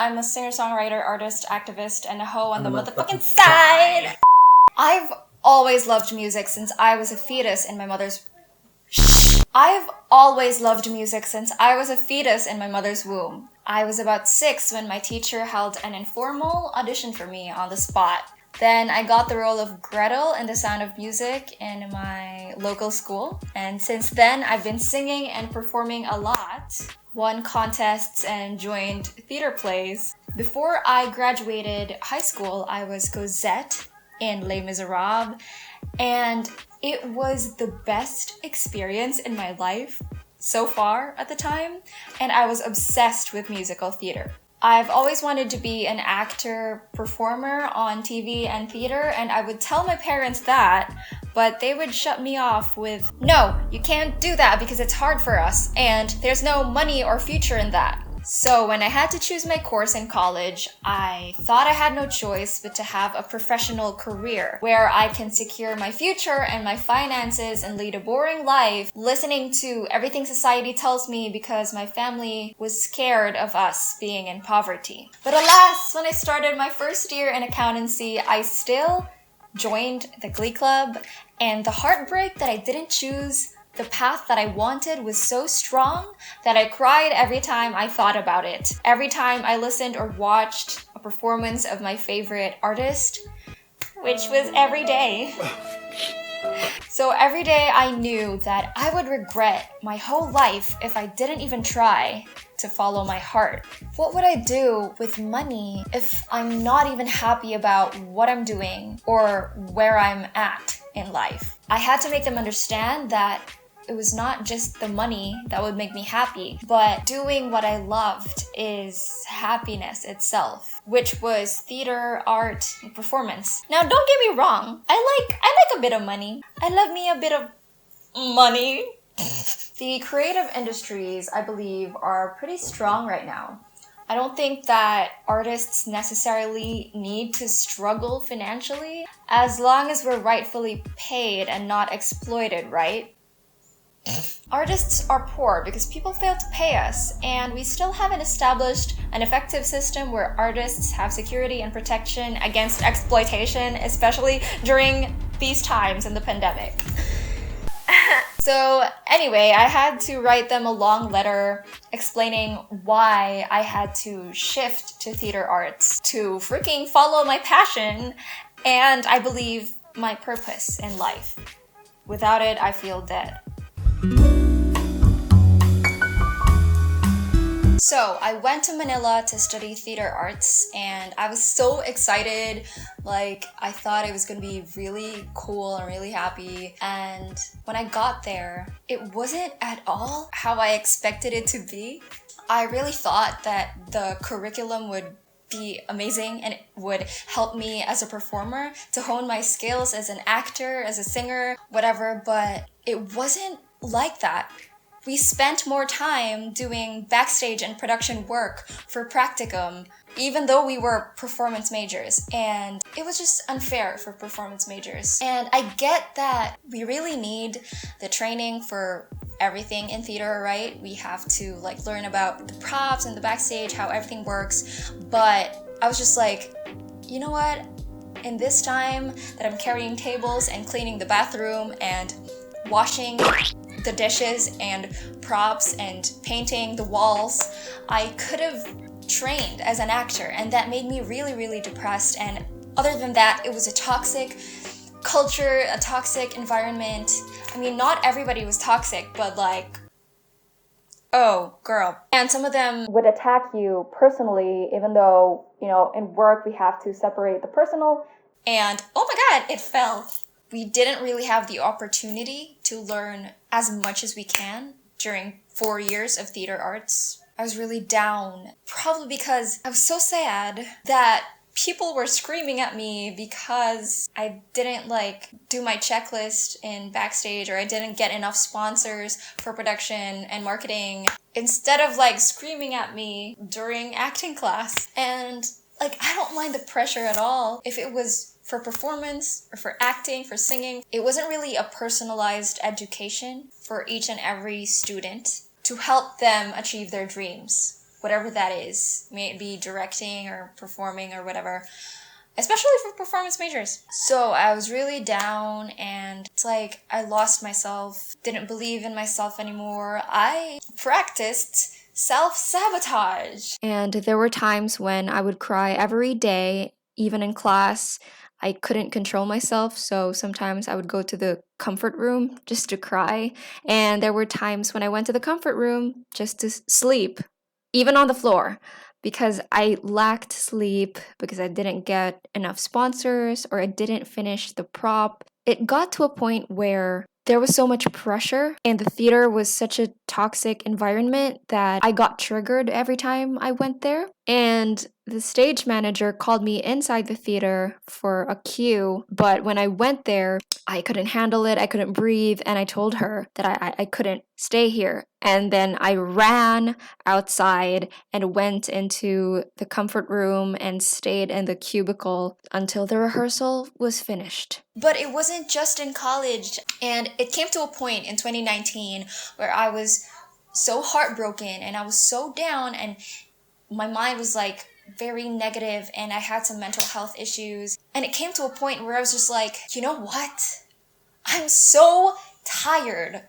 I'm a singer-songwriter, artist, activist, and a hoe on the motherfucking side. I've always loved music since I was a fetus in my mother's... I've always loved music since I was a fetus in my mother's womb. I was about 6 when my teacher held an informal audition for me on the spot. Then I got the role of Gretel in The Sound of Music in my local school. And since then, I've been singing and performing a lot, won contests and joined theater plays. Before I graduated high school, I was Cosette in Les Miserables, and it was the best experience in my life so far at the time, and I was obsessed with musical theater. I've always wanted to be an actor, performer on TV and theater, and I would tell my parents that, but they would shut me off with, "No, you can't do that because it's hard for us, and there's no money or future in that." So when I had to choose my course in college, I thought I had no choice but to have a professional career where I can secure my future and my finances and lead a boring life, listening to everything society tells me because my family was scared of us being in poverty. But alas, when I started my first year in accountancy, I still joined the Glee Club, and the heartbreak that I didn't choose the path that I wanted was so strong that I cried every time I thought about it. Every time I listened or watched a performance of my favorite artist, which was every day. So every day I knew that I would regret my whole life if I didn't even try to follow my heart. What would I do with money if I'm not even happy about what I'm doing or where I'm at in life? I had to make them understand that it was not just the money that would make me happy, but doing what I loved is happiness itself, which was theater, art, and performance. Now, don't get me wrong. I like a bit of money. I love me a bit of money. The creative industries, I believe, are pretty strong right now. I don't think that artists necessarily need to struggle financially as long as we're rightfully paid and not exploited, right? Artists are poor because people fail to pay us, and we still haven't established an effective system where artists have security and protection against exploitation, especially during these times in the pandemic. So anyway, I had to write them a long letter explaining why I had to shift to theater arts to freaking follow my passion and, I believe, my purpose in life. Without it, I feel dead. So I went to Manila to study theater arts, and I was so excited. Like, I thought it was gonna be really cool and really happy. And when I got there, it wasn't at all how I expected it to be. I really thought that the curriculum would be amazing and it would help me as a performer to hone my skills as an actor, as a singer, whatever, but it wasn't like that. We spent more time doing backstage and production work for practicum, even though we were performance majors, and it was just unfair for performance majors. And I get that we really need the training for everything in theater, right? We have to learn about the props and the backstage, how everything works, but I was just like, you know what? In this time that I'm carrying tables and cleaning the bathroom and washing the dishes and props and painting the walls, I could have trained as an actor, and that made me really, really depressed. And other than that, it was a toxic culture, a toxic environment. I mean, not everybody was toxic, but oh, girl. And some of them would attack you personally, even though, in work we have to separate the personal. And oh my God, it fell. We didn't really have the opportunity to learn as much as we can during 4 years of theater arts. I was really down, probably because I was so sad that people were screaming at me because I didn't do my checklist in backstage, or I didn't get enough sponsors for production and marketing, instead of screaming at me during acting class. And I don't mind the pressure at all. If it was for performance or for acting, for singing, it wasn't really a personalized education for each and every student to help them achieve their dreams. whatever that is, may it be directing or performing or whatever, especially for performance majors. So I was really down, and it's like I lost myself, didn't believe in myself anymore. I practiced self-sabotage. And there were times when I would cry every day, even in class. I couldn't control myself, so sometimes I would go to the comfort room just to cry. And there were times when I went to the comfort room just to sleep, even on the floor, because I lacked sleep, because I didn't get enough sponsors, or I didn't finish the prop. It got to a point where there was so much pressure, and the theater was such a toxic environment that I got triggered every time I went there. And the stage manager called me inside the theater for a cue, but when I went there, I couldn't handle it, I couldn't breathe, and I told her that I couldn't stay here. And then I ran outside and went into the comfort room and stayed in the cubicle until the rehearsal was finished. But it wasn't just in college, and it came to a point in 2019 where I was so heartbroken and I was so down, and my mind was like very negative, and I had some mental health issues. And it came to a point where I was just like, you know what? I'm so tired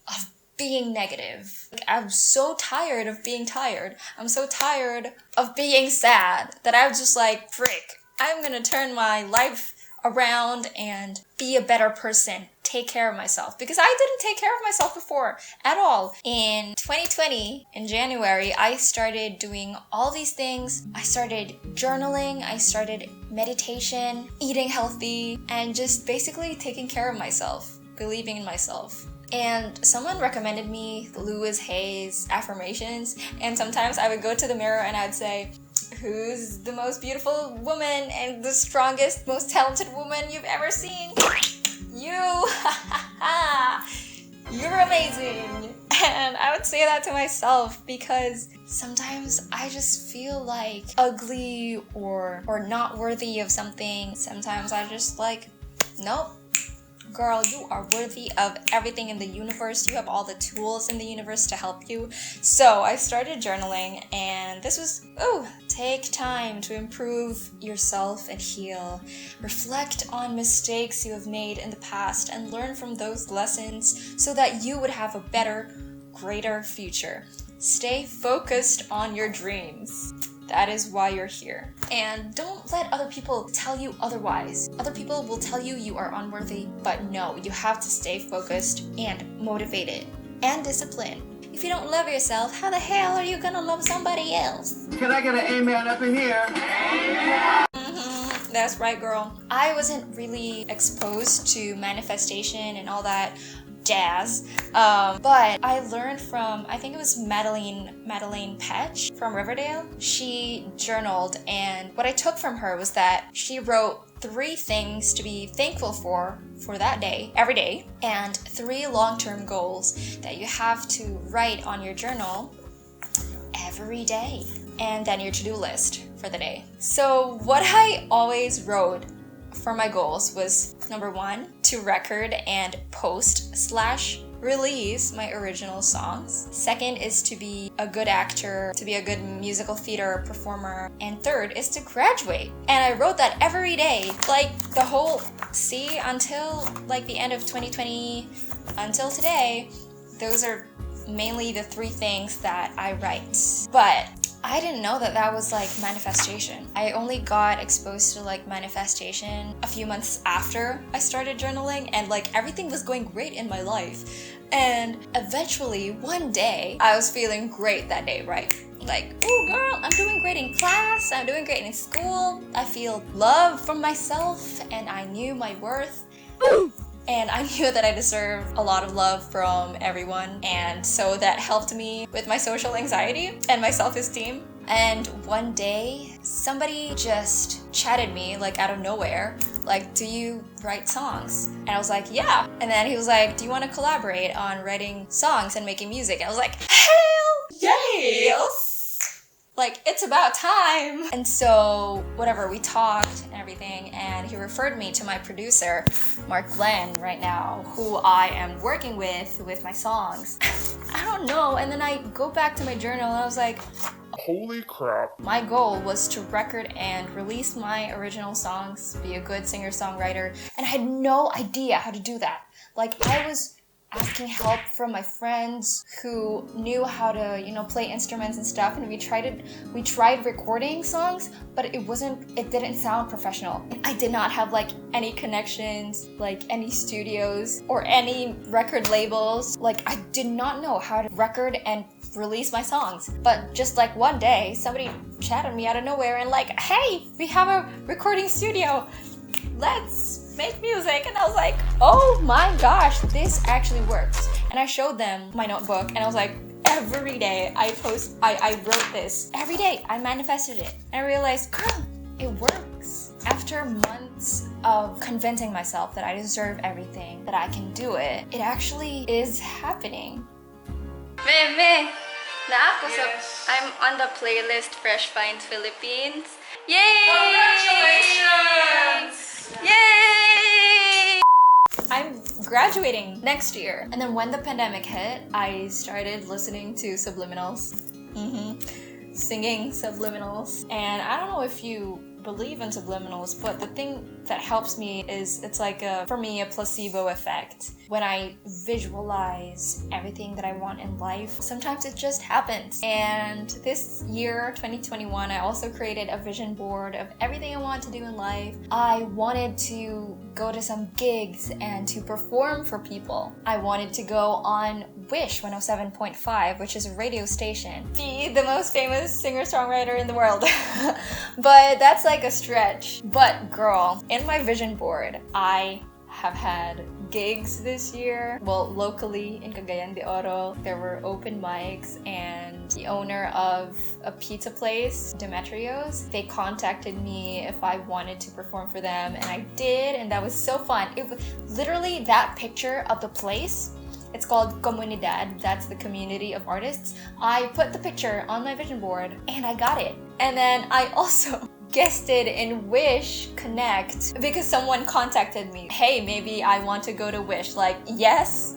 of being negative. Like, I'm so tired of being tired. I'm so tired of being sad that I was just like, frick, I'm gonna turn my life around and be a better person, take care of myself, because I didn't take care of myself before at all. In 2020, in January, I started doing all these things. I started journaling, I started meditation, eating healthy, and just basically taking care of myself, believing in myself. And someone recommended me Louise Hay's affirmations, and sometimes I would go to the mirror and I'd say, who's the most beautiful woman and the strongest, most talented woman you've ever seen? You! You're amazing! And I would say that to myself because sometimes I just feel like ugly or not worthy of something. Sometimes I just like, nope. Girl, you are worthy of everything in the universe. You have all the tools in the universe to help you. So I started journaling, and this was, take time to improve yourself and heal. Reflect on mistakes you have made in the past and learn from those lessons so that you would have a better, greater future. Stay focused on your dreams. That is why you're here. And don't let other people tell you otherwise. Other people will tell you you are unworthy, but no, you have to stay focused and motivated and disciplined. If you don't love yourself, how the hell are you gonna love somebody else? Can I get an amen up in here? That's right, girl. I wasn't really exposed to manifestation and all that jazz, but I learned from, I think it was Madeline Petch from Riverdale. She journaled, and what I took from her was that she wrote 3 things to be thankful for that day, every day, and 3 long-term goals that you have to write on your journal every day, and then your to-do list for the day. So what I always wrote for my goals was, number 1, to record and post/release my original songs. 2nd is to be a good actor, to be a good musical theater performer. And 3rd is to graduate. And I wrote that every day, like the whole, until like the end of 2020, until today. Those are mainly the 3 things that I write. But I didn't know that was like manifestation. I only got exposed to like manifestation a few months after I started journaling, and like everything was going great in my life. And eventually one day I was feeling great that day, right? Like, oh girl, I'm doing great in class, I'm doing great in school, I feel love from myself, and I knew my worth. And I knew that I deserved a lot of love from everyone. And so that helped me with my social anxiety and my self-esteem. And one day, somebody just chatted me, like out of nowhere, like, do you write songs? And I was like, yeah. And then he was like, do you want to collaborate on writing songs and making music? And I was like, hell yes! Like, it's about time. And so, whatever, we talked and everything, and he referred me to my producer, Mark Glenn, right now, who I am working with my songs. I don't know. And then I go back to my journal and I was like, Holy crap. My goal was to record and release my original songs, be a good singer-songwriter, and I had no idea how to do that. Like, I was asking help from my friends who knew how to, play instruments and stuff, and we tried recording songs, but it didn't sound professional. I did not have like any connections, like any studios or any record labels. Like, I did not know how to record and release my songs. But just like one day, somebody chatted me out of nowhere and like, hey, we have a recording studio, let's make music. And I was like, oh my gosh, this actually works. And I showed them my notebook and I was like, every day I wrote this. Every day I manifested it. And I realized, girl, it works. After months of convincing myself that I deserve everything, that I can do it, it actually is happening. Meme, I'm on the playlist Fresh Finds Philippines. Yay! Congratulations! Yay! I'm graduating next year. And then when the pandemic hit, I started listening to subliminals. Singing subliminals. And I don't know if you believe in subliminals, but the thing that helps me is it's like for me a placebo effect. When I visualize everything that I want in life, sometimes it just happens. And this year, 2021, I also created a vision board of everything I want to do in life. I wanted to go to some gigs and to perform for people. I wanted to go on Wish 107.5, which is a radio station, be the most famous singer-songwriter in the world. But that's like a stretch. But girl, in my vision board, I have had gigs this year. Well, locally in Cagayan de Oro, there were open mics, and the owner of a pizza place, Demetrios, they contacted me if I wanted to perform for them, and I did, and that was so fun. It was literally that picture of the place. It's called Comunidad, that's the community of artists. I put the picture on my vision board and I got it. And then I also guested in Wish Connect because someone contacted me. Hey, maybe I want to go to Wish. Like, yes,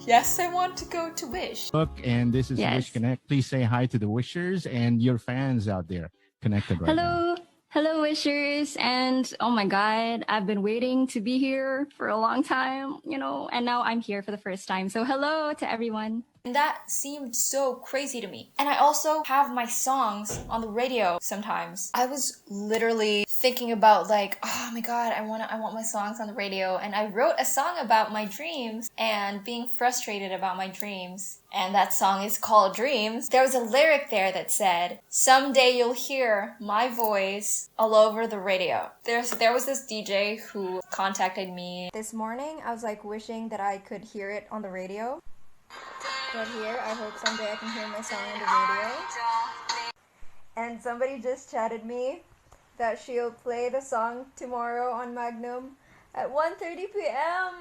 I want to go to Wish. Look, and this is Wish Connect. Please say hi to the wishers and your fans out there connected right now. Hello, wishers. And oh my God, I've been waiting to be here for a long time, and now I'm here for the first time. So hello to everyone. And that seemed so crazy to me. And I also have my songs on the radio sometimes. I was literally thinking about like, oh my God, I want my songs on the radio. And I wrote a song about my dreams and being frustrated about my dreams. And that song is called Dreams. There was a lyric there that said, someday you'll hear my voice all over the radio. There was this DJ who contacted me this morning. I was like wishing that I could hear it on the radio. Right here, I hope someday I can hear my song on the radio. And somebody just chatted me that she'll play the song tomorrow on Magnum at 1:30 p.m.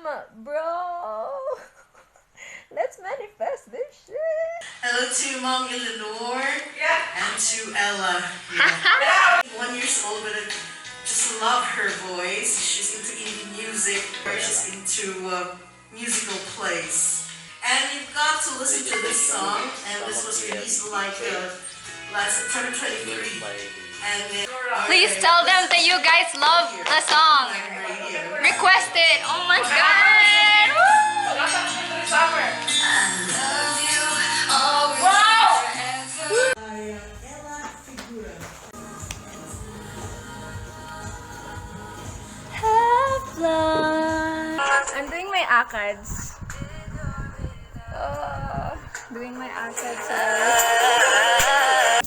Bro! Let's manifest this shit! Hello to Mom Eleanor and to Ella. 1 year old, but I just love her voice. She's into indie music, she's into musical plays. And you've got to listen to this song, and this was released like last September 23. And then, Please tell them that you guys love the song. Request it. Oh my God. Woo! I'm doing my ACADS.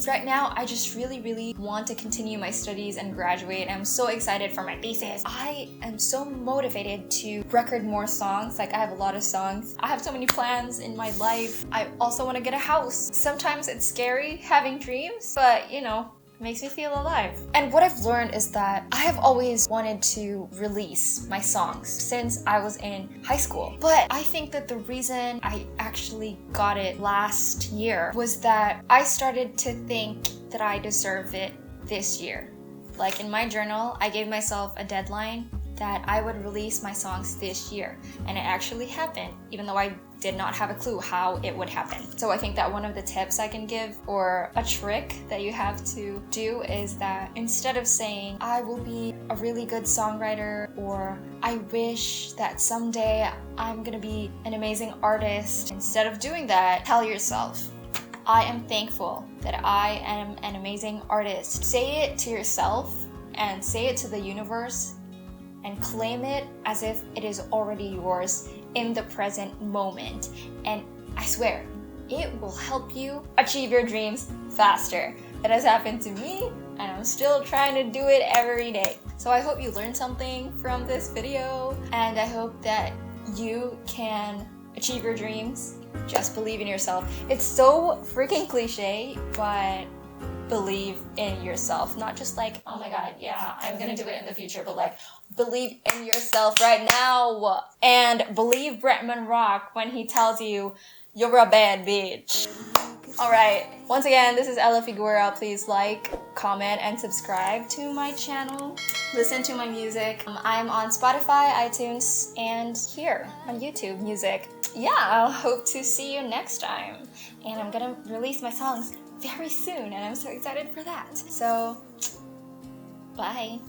Right now, I just really want to continue my studies and graduate. I'm so excited for my thesis. I am so motivated to record more songs. Like, I have a lot of songs. I have so many plans in my life. I also want to get a house. Sometimes it's scary having dreams, but makes me feel alive. And what I've learned is that I have always wanted to release my songs since I was in high school. But I think that the reason I actually got it last year was that I started to think that I deserve it this year. Like in my journal, I gave myself a deadline that I would release my songs this year, and it actually happened, even though I did not have a clue how it would happen. So I think that one of the tips I can give, or a trick that you have to do, is that instead of saying, I will be a really good songwriter, or I wish that someday I'm gonna be an amazing artist, instead of doing that, tell yourself, I am thankful that I am an amazing artist. Say it to yourself and say it to the universe and claim it as if it is already yours in the present moment. And I swear, it will help you achieve your dreams faster. That has happened to me, and I'm still trying to do it every day. So I hope you learned something from this video, and I hope that you can achieve your dreams. Just believe in yourself. It's so freaking cliche, but believe in yourself. Not just like, oh my god, yeah, I'm gonna do it in the future, but like, believe in yourself right now. And believe Bretman Rock when he tells you you're a bad bitch. Alright, once again, this is Ella Figuera. Please like, comment, and subscribe to my channel. Listen to my music. I'm on Spotify, iTunes, and here on YouTube Music. Yeah, I'll hope to see you next time. And I'm gonna release my songs very soon, and I'm so excited for that. So, bye.